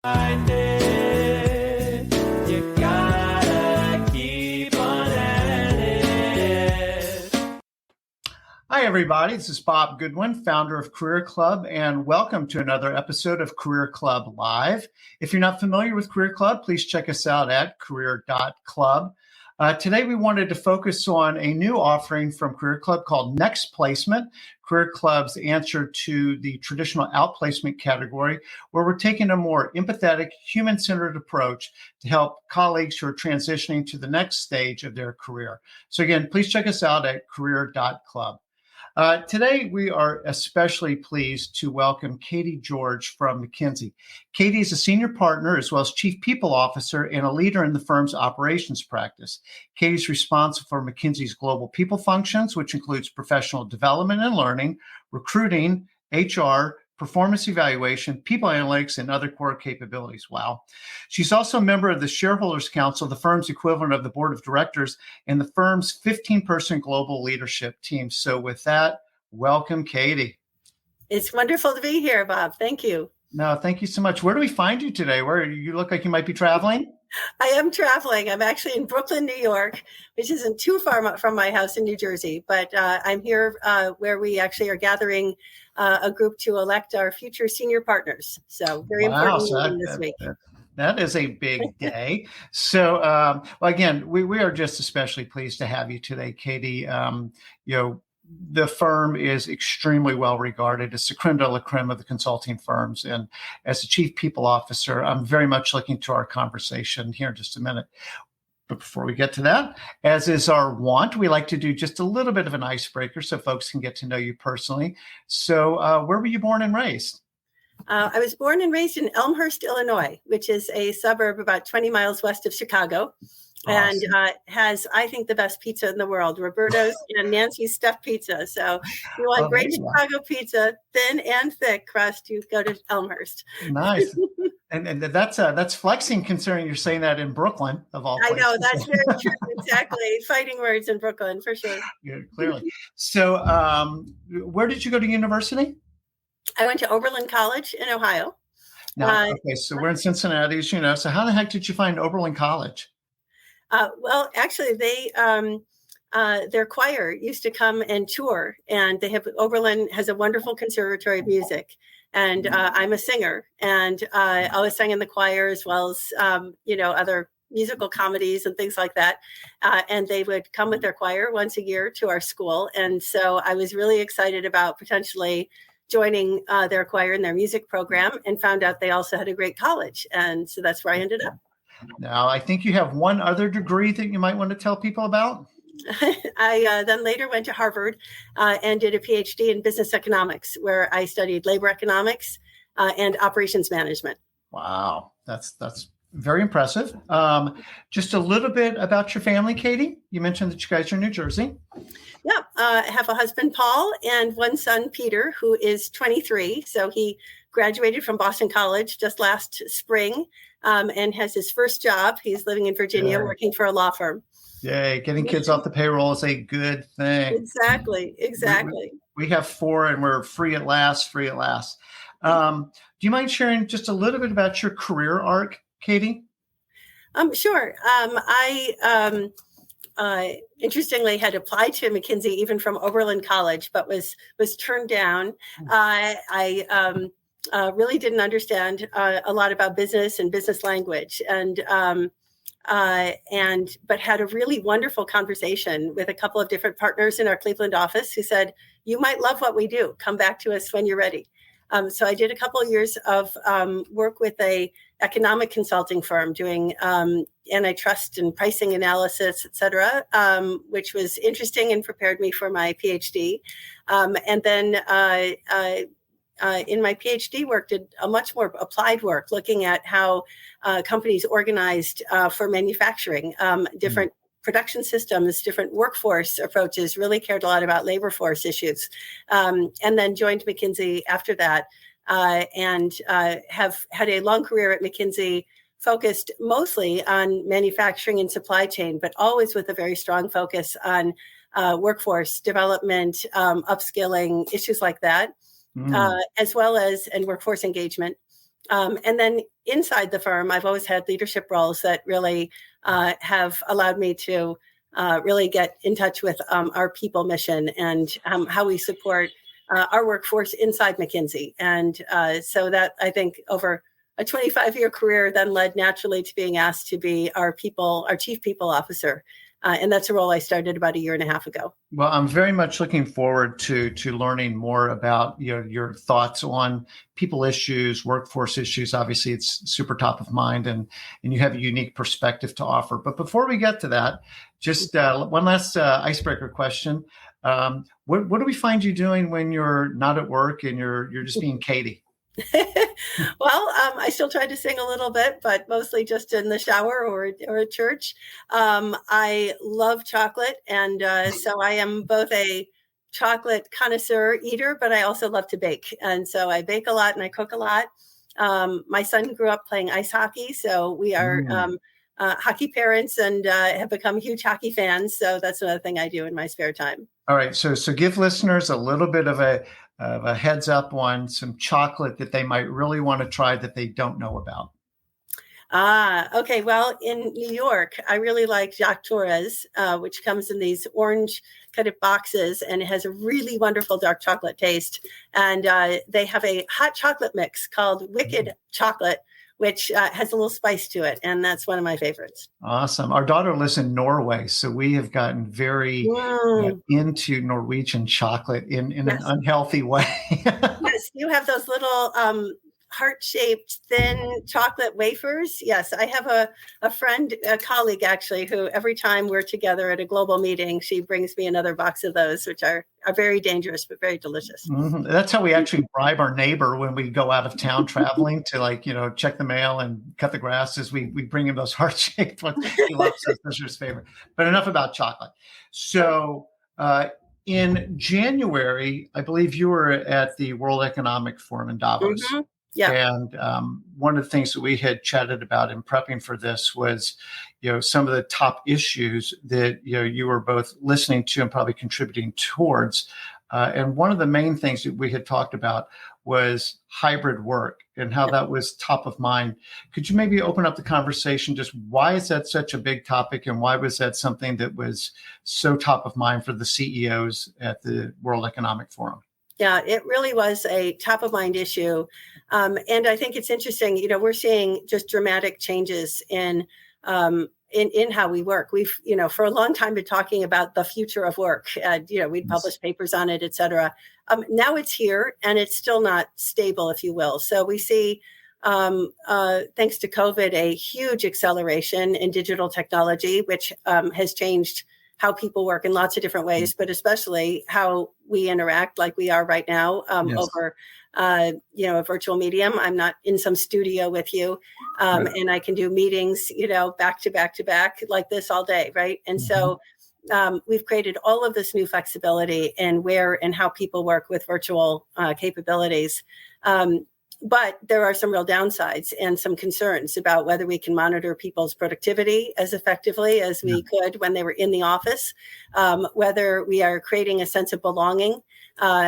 Find it. You gotta keep on at it. Hi, everybody. This is Bob Goodwin, founder of Career Club, and welcome to another episode of Career Club Live. If you're not familiar with Career Club, please check us out at career.club. Today, we wanted to focus on a new offering from Career Club called Next Placement, Career Club's answer to the traditional outplacement category, where we're taking a more empathetic, human-centered approach to help colleagues who are transitioning to the next stage of their career. So again, please check us out at career.club. Today, we are especially pleased to welcome Katy George from McKinsey. Katy is a senior partner as well as chief people officer and a leader in the firm's operations practice. Katy is responsible for McKinsey's global people functions, which includes professional development and learning, recruiting, HR, performance evaluation, people analytics, and other core capabilities. Wow. She's also a member of the Shareholders Council, the firm's equivalent of the board of directors, and the firm's 15-person global leadership team. So with that, welcome, Katy. It's wonderful to be here, Bob. Thank you. No, thank you so much. Where do we find you today? Where you look like you might be traveling? I am traveling. I'm actually in Brooklyn, New York, which isn't too far from my house in New Jersey. But I'm here where we actually are gathering a group to elect our future senior partners. So very important this week. That is a big day. So, well, again, we are just especially pleased to have you today, Katy. The firm is extremely well regarded. It's the creme de la creme of the consulting firms. And as the chief people officer, I'm very much looking to our conversation here in just a minute. But before we get to that, as is our wont, we like to do just a little bit of an icebreaker so folks can get to know you personally. So where were you born and raised? I was born and raised in Elmhurst, Illinois, which is a suburb about 20 miles west of Chicago. Awesome. And has, I think, the best pizza in the world, Roberto's and Nancy's stuffed pizza. So if you want great Chicago pizza, thin and thick crust, you go to Elmhurst. Nice. And that's flexing, considering you're saying that in Brooklyn, of all places. I know, that's very true. Exactly. Fighting words in Brooklyn, for sure. Yeah, clearly. So where did you go to university? I went to Oberlin College in Ohio. Okay, so we're in Cincinnati, as you know. So how the heck did you find Oberlin College? Well, actually, their choir used to come and tour, and Oberlin has a wonderful conservatory of music, and I'm a singer, and I always sang in the choir as well as other musical comedies and things like that. And they would come with their choir once a year to our school, and so I was really excited about potentially joining their choir in their music program, and found out they also had a great college, and so that's where I ended up. Now, I think you have one other degree that you might want to tell people about. I then later went to Harvard and did a PhD in business economics, where I studied labor economics and operations management. Wow, that's very impressive. Just a little bit about your family, Katy. You mentioned that you guys are in New Jersey. Yeah, I have a husband, Paul, and one son, Peter, who is 23. So he graduated from Boston College just last spring. And has his first job. He's living in Virginia, working for a law firm. Yay, getting kids off the payroll is a good thing. Exactly. We have 4 and we're free at last. Do you mind sharing just a little bit about your career arc, Katy? Sure. I interestingly had applied to McKinsey even from Oberlin College, but was turned down. I really didn't understand a lot about business and business language, but had a really wonderful conversation with a couple of different partners in our Cleveland office who said, "You might love what we do. Come back to us when you're ready." So I did a couple of years of work with a economic consulting firm doing antitrust and pricing analysis, et cetera, which was interesting and prepared me for my PhD. And then in my PhD work, did a much more applied work, looking at how companies organized for manufacturing, different production systems, different workforce approaches, really cared a lot about labor force issues. And then joined McKinsey after that, and have had a long career at McKinsey, focused mostly on manufacturing and supply chain, but always with a very strong focus on workforce development, upskilling, issues like that. As well as and workforce engagement, And then inside the firm, I've always had leadership roles that really have allowed me to really get in touch with our people mission and how we support our workforce inside McKinsey. And so that, I think, over a 25-year career then led naturally to being asked to be our chief people officer. And that's a role I started about 1.5 years ago. Well, I'm very much looking forward to learning more about your thoughts on people issues, workforce issues. Obviously, it's super top of mind, and you have a unique perspective to offer. But before we get to that, just one last icebreaker question. What do we find you doing when you're not at work and you're just being Katy? Well, I still try to sing a little bit, but mostly just in the shower or at church. I love chocolate. And so I am both a chocolate connoisseur eater, but I also love to bake. And so I bake a lot and I cook a lot. My son grew up playing ice hockey. So we are hockey parents and have become huge hockey fans. So that's another thing I do in my spare time. All right. So give listeners a little bit of a heads up on some chocolate that they might really want to try that they don't know about. Okay. Well, in New York, I really like Jacques Torres, which comes in these orange kind of boxes, and it has a really wonderful dark chocolate taste. And they have a hot chocolate mix called Wicked Chocolate, which has a little spice to it. And that's one of my favorites. Awesome. Our daughter lives in Norway, so we have gotten very into Norwegian chocolate in an unhealthy way. Yes, you have those little heart-shaped thin chocolate wafers. Yes, I have a friend, a colleague actually, who every time we're together at a global meeting, she brings me another box of those, which are very dangerous, but very delicious. Mm-hmm. That's how we actually bribe our neighbor when we go out of town traveling to check the mail and cut the grass. Is we bring him those heart-shaped ones. He loves those. Those are his favorite. But enough about chocolate. So in January, I believe you were at the World Economic Forum in Davos. Mm-hmm. Yeah. And one of the things that we had chatted about in prepping for this was, some of the top issues that, you were both listening to and probably contributing towards. And one of the main things that we had talked about was hybrid work and how that was top of mind. Could you maybe open up the conversation? Just why is that such a big topic, and why was that something that was so top of mind for the CEOs at the World Economic Forum? Yeah, it really was a top of mind issue. And I think it's interesting, we're seeing just dramatic changes in how we work. We've, for a long time been talking about the future of work. We'd published papers on it, et cetera. Now it's here and it's still not stable, if you will. So we see, thanks to COVID, a huge acceleration in digital technology, which has changed how people work in lots of different ways, but especially how we interact like we are right now over, a virtual medium. I'm not in some studio with you, and I can do meetings, back to back to back like this all day, right? And so we've created all of this new flexibility in where and how people work with virtual capabilities. But there are some real downsides and some concerns about whether we can monitor people's productivity as effectively as we could when they were in the office, whether we are creating a sense of belonging,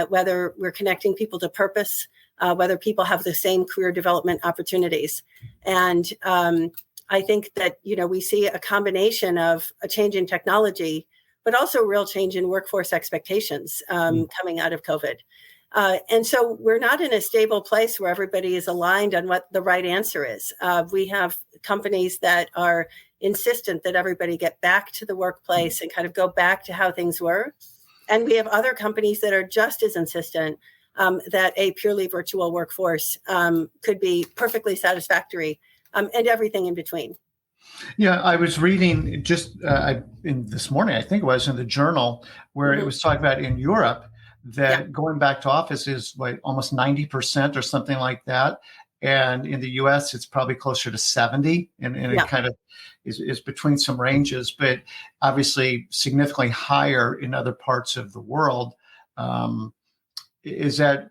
whether we're connecting people to purpose, whether people have the same career development opportunities. And I think that, we see a combination of a change in technology, but also a real change in workforce expectations coming out of COVID. And so we're not in a stable place where everybody is aligned on what the right answer is. We have companies that are insistent that everybody get back to the workplace and kind of go back to how things were. And we have other companies that are just as insistent that a purely virtual workforce could be perfectly satisfactory and everything in between. Yeah, I was reading just this morning, I think it was, in the journal where it was talking about in Europe that going back to office is like almost 90% or something like that. And in the US, it's probably closer to 70. And it kind of is between some ranges, but obviously significantly higher in other parts of the world. Is that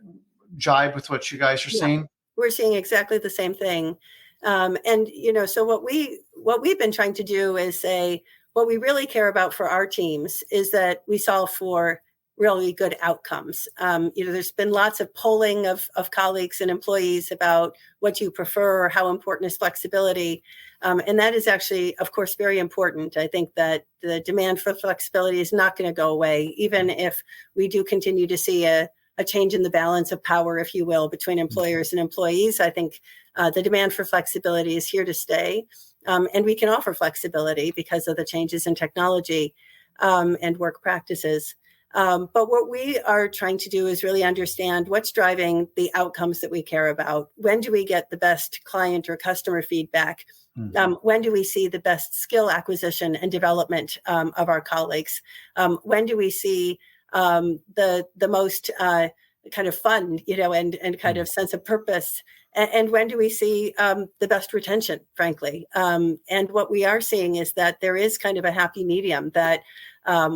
jibe with what you guys are seeing? We're seeing exactly the same thing. So what we've been trying to do is say, what we really care about for our teams is that we solve for really good outcomes. There's been lots of polling of colleagues and employees about what you prefer or how important is flexibility. And that is actually, of course, very important. I think that the demand for flexibility is not going to go away, even if we do continue to see a change in the balance of power, if you will, between employers and employees. I think the demand for flexibility is here to stay. And we can offer flexibility because of the changes in technology and work practices. But what we are trying to do is really understand what's driving the outcomes that we care about. When do we get the best client or customer feedback? When do we see the best skill acquisition and development of our colleagues? When do we see the most kind of fun, and kind of sense of purpose? And when do we see the best retention, frankly? And what we are seeing is that there is kind of a happy medium that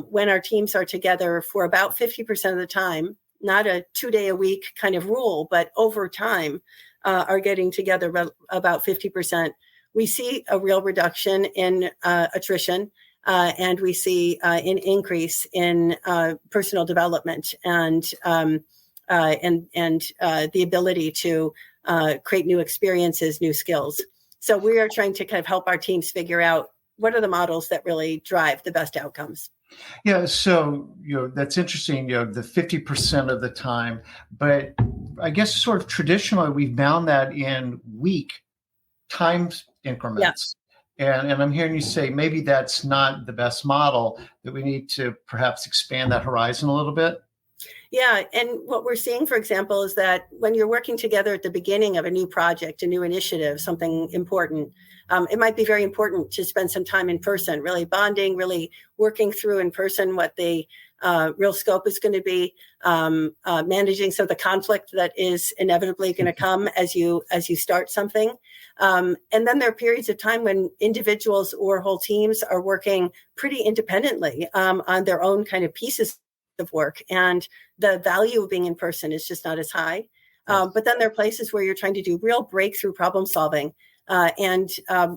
when our teams are together for about 50% of the time, not a 2-day-a-week kind of rule, but over time are getting together about 50%, we see a real reduction in attrition. And we see an increase in personal development and the ability to create new experiences, new skills. So we are trying to kind of help our teams figure out what are the models that really drive the best outcomes. Yeah, so that's interesting. The 50% of the time, but I guess sort of traditionally we've bound that in week time increments. Yeah. And I'm hearing you say maybe that's not the best model, that we need to perhaps expand that horizon a little bit. Yeah. And what we're seeing, for example, is that when you're working together at the beginning of a new project, a new initiative, something important, it might be very important to spend some time in person, really bonding, really working through in person what the real scope is going to be, managing some of the conflict that is inevitably going to come as you start something. And then there are periods of time when individuals or whole teams are working pretty independently on their own kind of pieces of work, and the value of being in person is just not as high. But then there are places where you're trying to do real breakthrough problem solving. And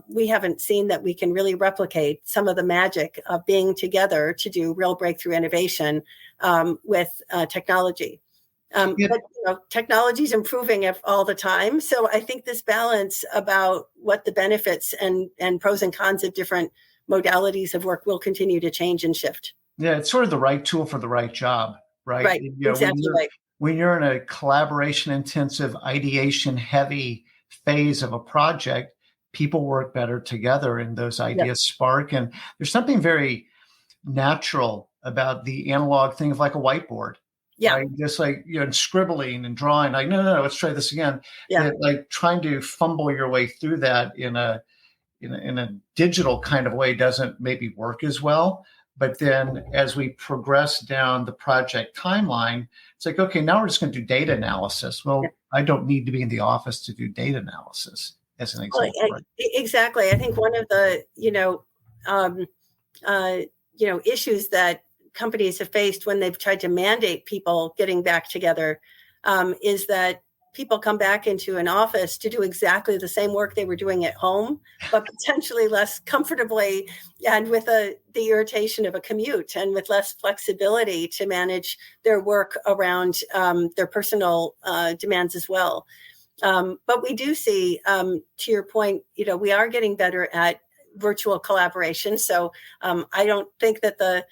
we haven't seen that we can really replicate some of the magic of being together to do real breakthrough innovation with technology. But technology is improving all the time. So I think this balance about what the benefits and pros and cons of different modalities of work will continue to change and shift. Yeah, it's sort of the right tool for the right job, right? Right, exactly right. When you're in a collaboration-intensive, ideation-heavy phase of a project, people work better together and those ideas spark. And there's something very natural about the analog thing of like a whiteboard. Yeah. Right? Just like, scribbling and drawing, like, no, let's try this again. Yeah. Like trying to fumble your way through that in a digital kind of way doesn't maybe work as well. But then as we progress down the project timeline, it's like, okay, now we're just going to do data analysis. Well, I don't need to be in the office to do data analysis, as an example. Well, exactly. I think one of the, issues that companies have faced when they've tried to mandate people getting back together is that people come back into an office to do exactly the same work they were doing at home, but potentially less comfortably and with the irritation of a commute and with less flexibility to manage their work around their personal demands as well. But we do see, to your point, we are getting better at virtual collaboration. So I don't think that the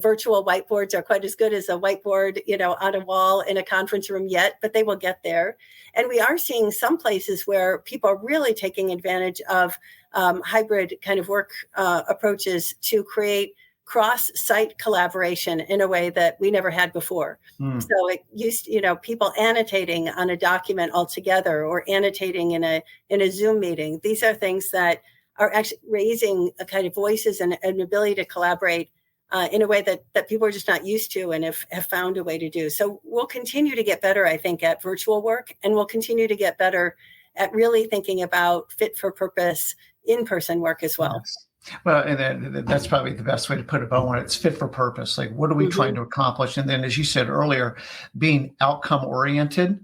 virtual whiteboards are quite as good as a whiteboard, on a wall in a conference room yet, but they will get there. And we are seeing some places where people are really taking advantage of hybrid kind of work approaches to create cross-site collaboration in a way that we never had before. So it used, people annotating on a document altogether or annotating in a Zoom meeting. These are things that are actually raising a kind of voices and an ability to collaborate in a way that people are just not used to and have found a way to do. So we'll continue to get better, I think, at virtual work, and we'll continue to get better at really thinking about fit for purpose in-person work as well. Yes. Well, and that's probably the best way to put it, Bo, when it's fit for purpose. Like, what are we trying to accomplish? And then, as you said earlier, being outcome oriented.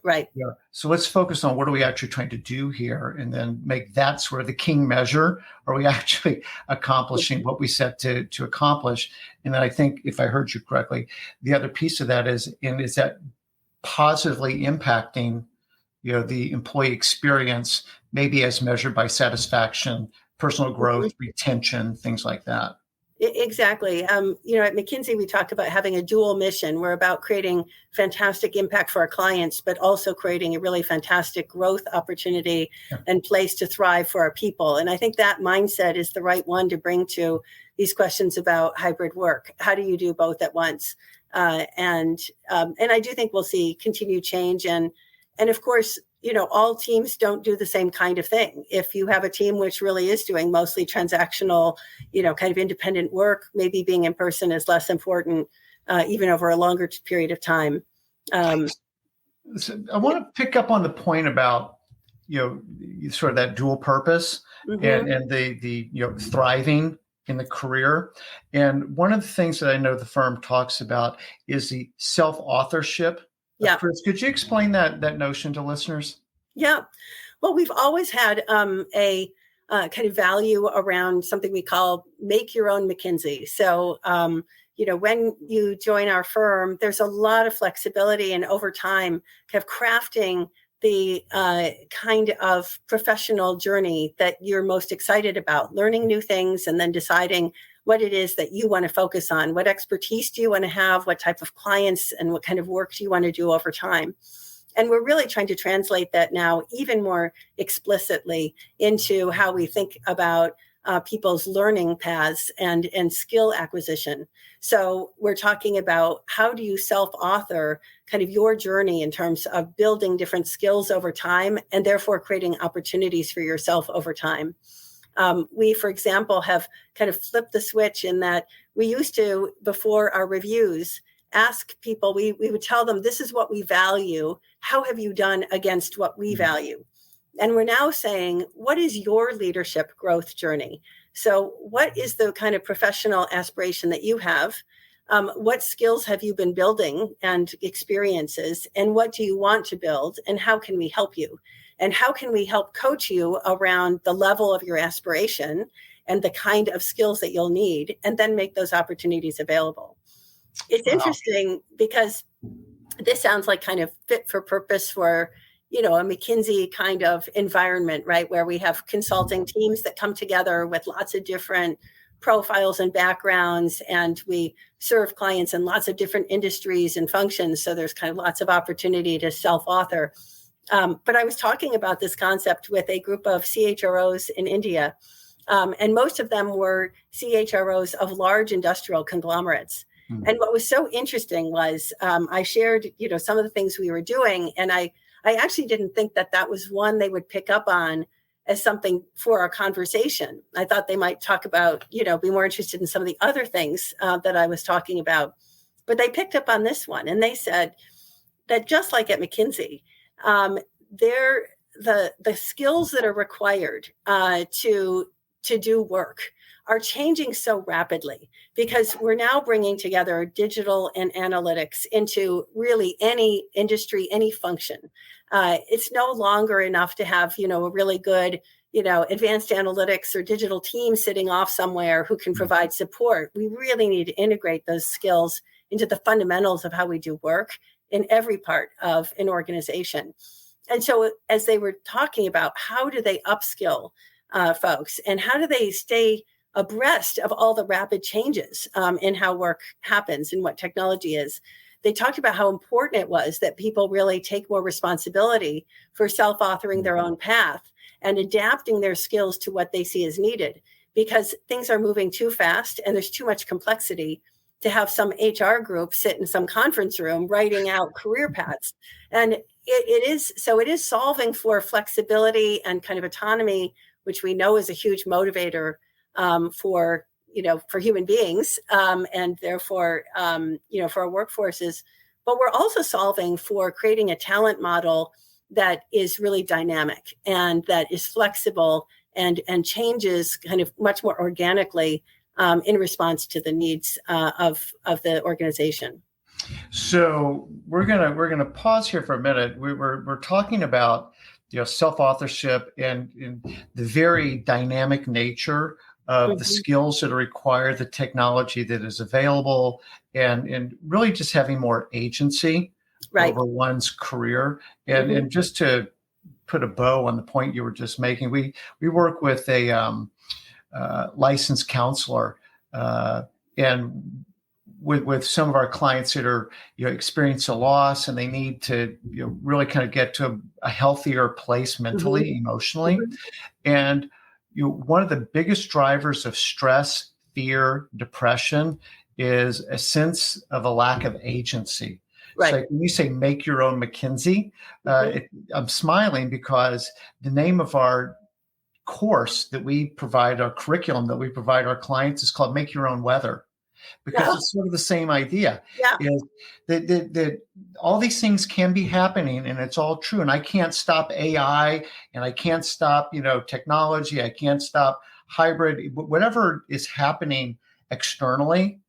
Right. Yeah. So let's focus on what are we actually trying to do here, and then make that sort of the king measure. Are we actually accomplishing what we set to accomplish? And then I think, if I heard you correctly, the other piece of that is that positively impacting, the employee experience, maybe as measured by satisfaction, personal growth, retention, things like that. Exactly. At McKinsey, we talk about having a dual mission. We're about creating fantastic impact for our clients, but also creating a really fantastic growth opportunity and place to thrive for our people. And I think that mindset is the right one to bring to these questions about hybrid work. How do you do both at once? And I do think we'll see continued change. And of course, all teams don't do the same kind of thing. If you have a team which really is doing mostly transactional, kind of independent work, maybe being in person is less important, even over a longer period of time. So I want to pick up on the point about, sort of that dual purpose and the thriving in the career. And one of the things that I know the firm talks about is the self-authorship. Yeah. Chris, could you explain that notion to listeners? Yeah. Well, we've always had a kind of value around something we call make your own McKinsey. So, when you join our firm, there's a lot of flexibility, and over time, kind of crafting the kind of professional journey that you're most excited about, learning new things, and then deciding what it is that you want to focus on. What expertise do you want to have? What type of clients and what kind of work do you want to do over time? And we're really trying to translate that now even more explicitly into how we think about people's learning paths and skill acquisition. So we're talking about how do you self-author kind of your journey in terms of building different skills over time and therefore creating opportunities for yourself over time. We, for example, have kind of flipped the switch in that we used to, before our reviews, ask people, we would tell them, this is what we value. How have you done against what we value? And we're now saying, what is your leadership growth journey? So what is the kind of professional aspiration that you have? What skills have you been building and experiences? And what do you want to build? And how can we help you? And how can we help coach you around the level of your aspiration and the kind of skills that you'll need, and then make those opportunities available? It's interesting because this sounds like kind of fit for purpose for, a McKinsey kind of environment, right? Where we have consulting teams that come together with lots of different profiles and backgrounds, and we serve clients in lots of different industries and functions. So there's kind of lots of opportunity to self-author. But I was talking about this concept with a group of CHROs in India, and most of them were CHROs of large industrial conglomerates. And what was so interesting was I shared, some of the things we were doing, and I actually didn't think that was one they would pick up on as something for our conversation. I thought they might talk about, be more interested in some of the other things that I was talking about. But they picked up on this one, and they said that just like at McKinsey, the skills that are required to do work are changing so rapidly, because we're now bringing together digital and analytics into really any industry, any function. It's no longer enough to have, a really good, advanced analytics or digital team sitting off somewhere who can provide support. We really need to integrate those skills into the fundamentals of how we do work in every part of an organization. And so as they were talking about how do they upskill folks, and how do they stay abreast of all the rapid changes in how work happens and what technology is, they talked about how important it was that people really take more responsibility for self-authoring their own path and adapting their skills to what they see as needed, because things are moving too fast and there's too much complexity to have some HR group sit in some conference room writing out career paths. And it is solving for flexibility and kind of autonomy, which we know is a huge motivator for human beings, and therefore, for our workforces. But we're also solving for creating a talent model that is really dynamic and that is flexible and changes kind of much more organically in response to the needs of the organization. So we're gonna pause here for a minute. We're talking about self-authorship and the very dynamic nature of the Mhm. skills that are required, the technology that is available, and really just having more agency Right. over one's career. Mhm. And just to put a bow on the point you were just making, we work with a licensed counselor, and with some of our clients that are experience a loss and they need to really kind of get to a healthier place Mhm. mentally, emotionally. Mhm. And one of the biggest drivers of stress, fear, depression is a sense of a lack of agency. So Right. when you say make your own McKinsey, Mhm. I'm smiling because the name of our course that we provide, our curriculum that we provide our clients, is called Make Your Own Weather, because Oh, it's sort of the same idea, yeah. is that all these things can be happening and it's all true. And I can't stop AI and I can't stop, technology. I can't stop hybrid, whatever is happening externally,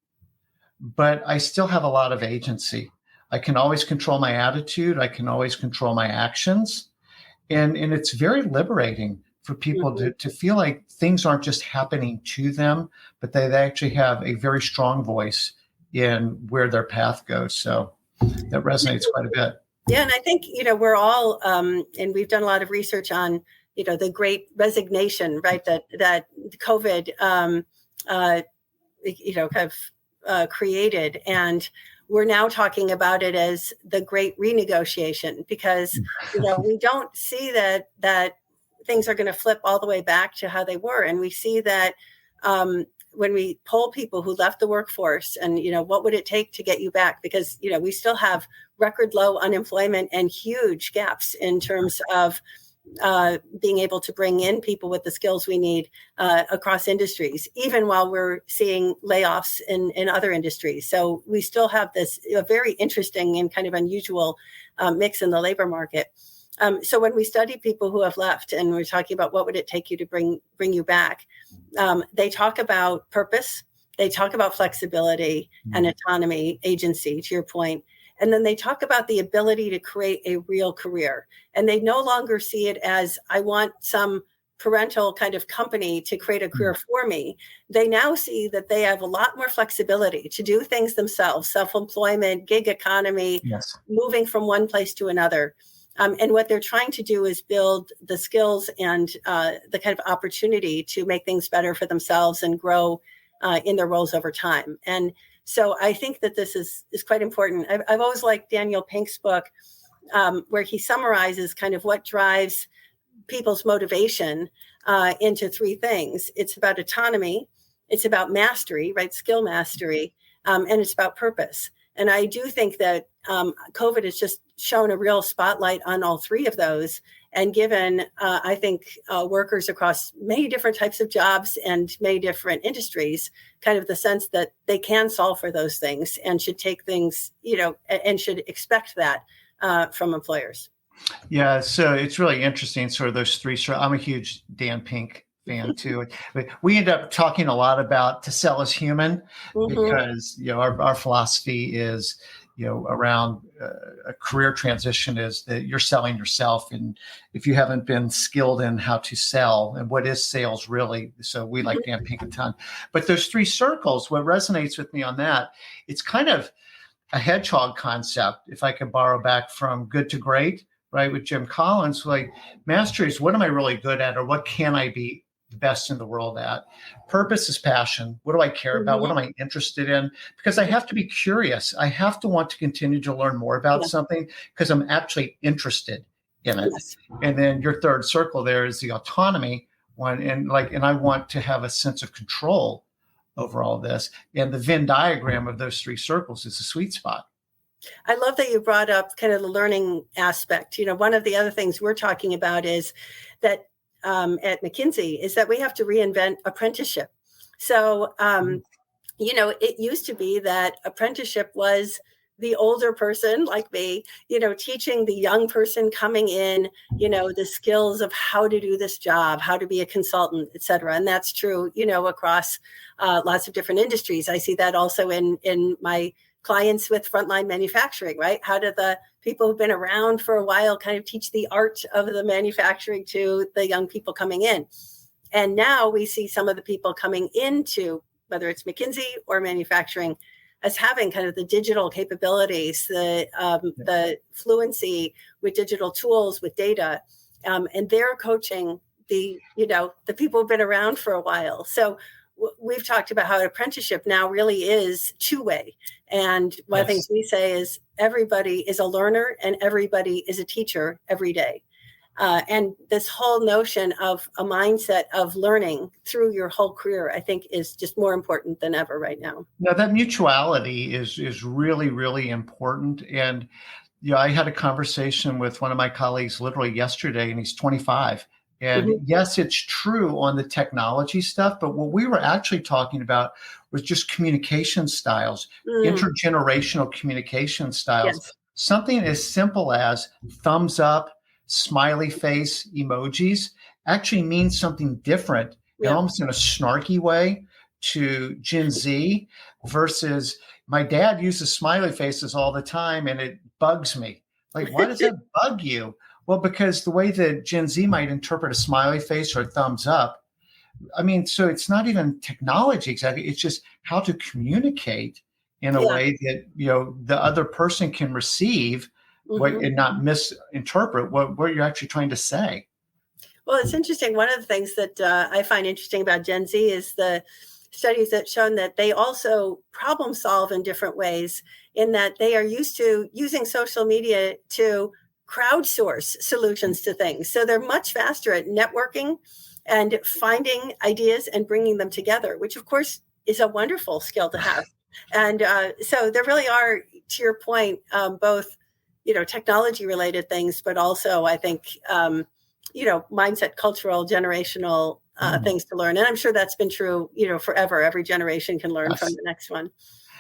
but I still have a lot of agency. I can always control my attitude. I can always control my actions. And it's very liberating for people Mhm. to feel like things aren't just happening to them, but they actually have a very strong voice in where their path goes. So that resonates quite a bit. Yeah, and I think we're all, and we've done a lot of research on the Great Resignation, right? That COVID, uh, have created, and we're now talking about it as the Great Renegotiation because we don't see that things are going to flip all the way back to how they were, and we see that. When we poll people who left the workforce and what would it take to get you back, because we still have record low unemployment and huge gaps in terms of being able to bring in people with the skills we need across industries, even while we're seeing layoffs in other industries. So we still have this very interesting and kind of unusual mix in the labor market. So when we study people who have left and we're talking about what would it take you to bring you back, they talk about purpose, they talk about flexibility and autonomy, agency, to your point. And then they talk about the ability to create a real career. And they no longer see it as, I want some parental kind of company to create a career for me. They now see that they have a lot more flexibility to do things themselves, self-employment, gig economy, Yes. moving from one place to another. And what they're trying to do is build the skills and the kind of opportunity to make things better for themselves and grow in their roles over time. And so I think that this is quite important. I've always liked Daniel Pink's book, where he summarizes kind of what drives people's motivation into three things. It's about autonomy, it's about mastery, right? Skill mastery, and it's about purpose. And I do think that COVID has just shown a real spotlight on all three of those and given, I think, workers across many different types of jobs and many different industries kind of the sense that they can solve for those things and should take things, and should expect that from employers. Yeah, so it's really interesting. Sort of those three. I'm a huge Dan Pink fan too. We end up talking a lot about to sell as human Mm-hmm. because our philosophy is around a career transition is that you're selling yourself, and if you haven't been skilled in how to sell and what is sales really, so we like Dan Pink a ton. But those three circles, what resonates with me on that, it's kind of a hedgehog concept, if I could borrow back from Good to Great, right, with Jim Collins. Like, mastery is what am I really good at, or what can I be the best in the world at? Purpose is passion. What do I care about? What Mm-hmm. am I interested in? Because I have to be curious. I have to want to continue to learn more about Yeah. something because I'm actually interested in it. Yes. And then your third circle there is the autonomy one. And I want to have a sense of control over all this. And the Venn diagram of those three circles is the sweet spot. I love that you brought up kind of the learning aspect. One of the other things we're talking about is that at McKinsey is that we have to reinvent apprenticeship. So, it used to be that apprenticeship was the older person like me, teaching the young person coming in, the skills of how to do this job, how to be a consultant, et cetera. And that's true, across lots of different industries. I see that also in my clients with frontline manufacturing, right? How do the people who've been around for a while kind of teach the art of the manufacturing to the young people coming in? And now we see some of the people coming into, whether it's McKinsey or manufacturing, as having kind of the digital capabilities, the fluency with digital tools, with data, and they're coaching the people who've been around for a while. So we've talked about how apprenticeship now really is two-way. And one of the things we say is everybody is a learner and everybody is a teacher every day. And this whole notion of a mindset of learning through your whole career, I think, is just more important than ever right now. Now, that mutuality is really, really important. And I had a conversation with one of my colleagues literally yesterday, and he's 25. And yes, it's true on the technology stuff, but what we were actually talking about was just communication styles, intergenerational communication styles. Yes. Something as simple as thumbs up, smiley face emojis actually means something different, almost in a snarky way, to Gen Z versus my dad uses smiley faces all the time and it bugs me. Like, why does that bug you? Well, because the way that Gen Z might interpret a smiley face or a thumbs up, I mean, so it's not even technology exactly. It's just how to communicate in a way that, the other person can receive what and not misinterpret what you're actually trying to say. Well, it's interesting. One of the things that I find interesting about Gen Z is the studies that shown that they also problem solve in different ways, in that they are used to using social media to crowdsource solutions to things. So they're much faster at networking and finding ideas and bringing them together, which of course is a wonderful skill to have. And so there really are, to your point, both, technology related things, but also I think, mindset, cultural, generational things to learn. And I'm sure that's been true, forever. Every generation can learn from the next one.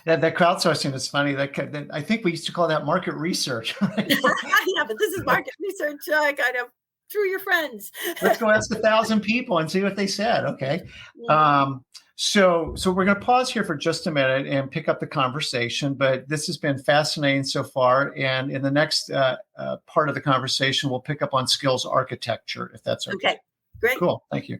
That crowdsourcing is funny. That I think we used to call that market research. Right? Yeah, but this is market research kind of through your friends. Let's go ask 1,000 people and see what they said. Okay. So we're going to pause here for just a minute and pick up the conversation. But this has been fascinating so far. And in the next part of the conversation, we'll pick up on skills architecture, if that's okay. Okay, great. Cool. Thank you.